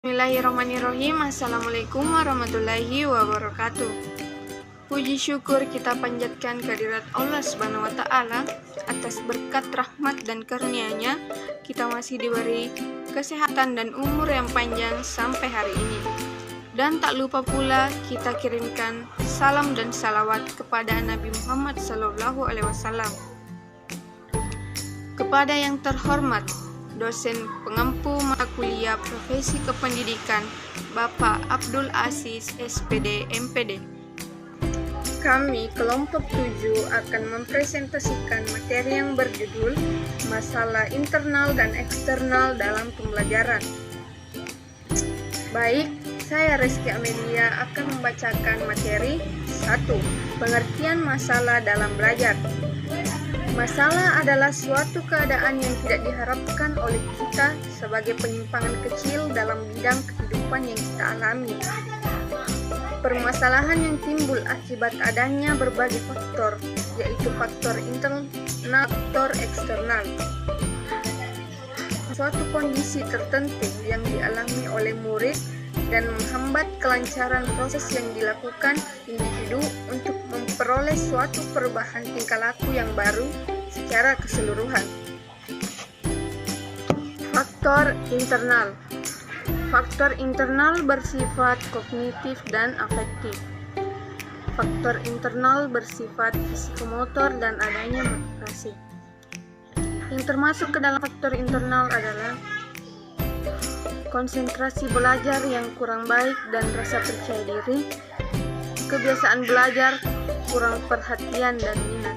Bismillahirrahmanirrahim. Assalamualaikum warahmatullahi wabarakatuh. Puji syukur kita panjatkan kehadirat Allah Subhanahu wa Ta'ala atas berkat rahmat dan karunia-Nya. Kita masih diberi kesehatan dan umur yang panjang sampai hari ini. Dan tak lupa pula kita kirimkan salam dan salawat kepada Nabi Muhammad SAW. Kepada yang terhormat dosen pengampu mata kuliah profesi kependidikan Bapak Abdul Aziz SPD MPD. Kami kelompok 7 akan mempresentasikan materi yang berjudul Masalah Internal dan Eksternal dalam Pembelajaran. Baik, saya Reski Amelia akan membacakan materi 1. Pengertian masalah dalam belajar. Masalah adalah suatu keadaan yang tidak diharapkan oleh kita sebagai penyimpangan kecil dalam bidang kehidupan yang kita alami. Permasalahan yang timbul akibat adanya berbagai faktor, yaitu faktor internal, faktor eksternal. Suatu kondisi tertentu yang dialami oleh murid dan menghambat kelancaran proses yang dilakukan individu untuk memperoleh suatu perubahan tingkah laku yang baru secara keseluruhan. Faktor internal. Faktor internal bersifat kognitif dan afektif. Faktor internal bersifat psikomotor dan adanya motivasi. Yang termasuk ke dalam faktor internal adalah konsentrasi belajar yang kurang baik dan rasa percaya diri, kebiasaan belajar, kurang perhatian dan minat.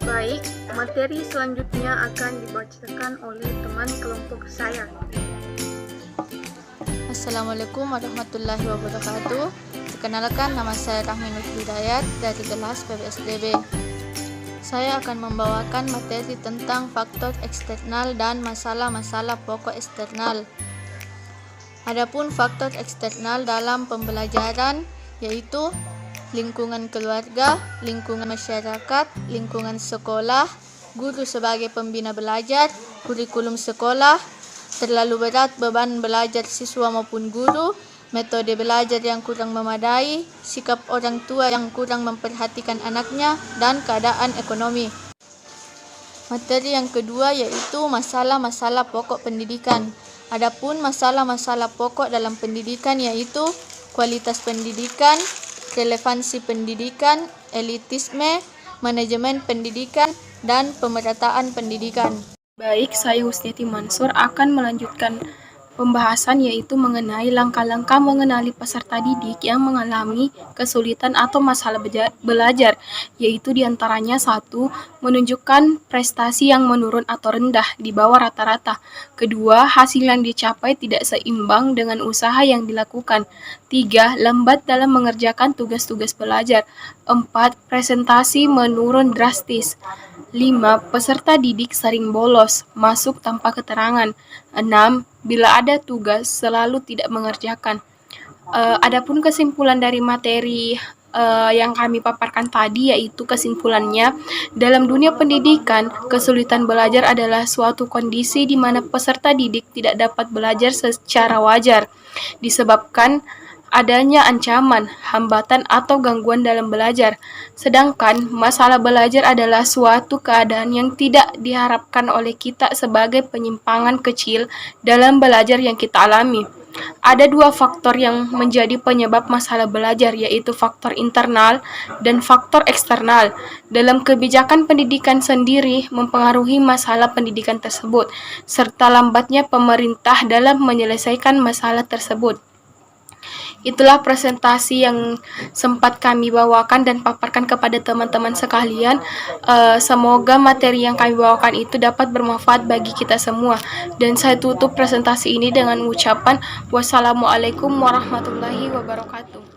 Baik, materi selanjutnya akan dibacakan oleh teman kelompok saya. Assalamualaikum warahmatullahi wabarakatuh. Perkenalkan, nama saya Rahmi Nur Hidayat dari kelas PPSDB. Saya akan membawakan materi tentang faktor eksternal dan masalah-masalah pokok eksternal. Adapun faktor eksternal dalam pembelajaran yaitu lingkungan keluarga, lingkungan masyarakat, lingkungan sekolah, guru sebagai pembina belajar, kurikulum sekolah, terlalu berat beban belajar siswa maupun guru, metode belajar yang kurang memadai, sikap orang tua yang kurang memperhatikan anaknya, dan keadaan ekonomi. Materi yang kedua yaitu masalah-masalah pokok pendidikan. Adapun masalah-masalah pokok dalam pendidikan yaitu kualitas pendidikan, relevansi pendidikan, elitisme, manajemen pendidikan, dan pemerataan pendidikan. Baik, saya Husniati Mansur akan melanjutkan pembahasan yaitu mengenai langkah-langkah mengenali peserta didik yang mengalami kesulitan atau masalah belajar, yaitu diantaranya 1. Menunjukkan prestasi yang menurun atau rendah di bawah rata-rata. 2. Hasil yang dicapai tidak seimbang dengan usaha yang dilakukan. 3. Lambat dalam mengerjakan tugas-tugas belajar. 4. Presentasi menurun drastis. 5. Peserta didik sering bolos, masuk tanpa keterangan. 6. Bila ada tugas, selalu tidak mengerjakan. Adapun kesimpulan dari materi yang kami paparkan tadi, yaitu kesimpulannya, dalam dunia pendidikan, kesulitan belajar adalah suatu kondisi di mana peserta didik tidak dapat belajar secara wajar, disebabkan adanya ancaman, hambatan, atau gangguan dalam belajar. Sedangkan masalah belajar adalah suatu keadaan yang tidak diharapkan oleh kita sebagai penyimpangan kecil dalam belajar yang kita alami. Ada 2 faktor yang menjadi penyebab masalah belajar, yaitu faktor internal dan faktor eksternal. Dalam kebijakan pendidikan sendiri mempengaruhi masalah pendidikan tersebut, serta lambatnya pemerintah dalam menyelesaikan masalah tersebut. Itulah presentasi yang sempat kami bawakan dan paparkan kepada teman-teman sekalian. Semoga materi yang kami bawakan itu dapat bermanfaat bagi kita semua. Dan saya tutup presentasi ini dengan ucapan wassalamualaikum warahmatullahi wabarakatuh.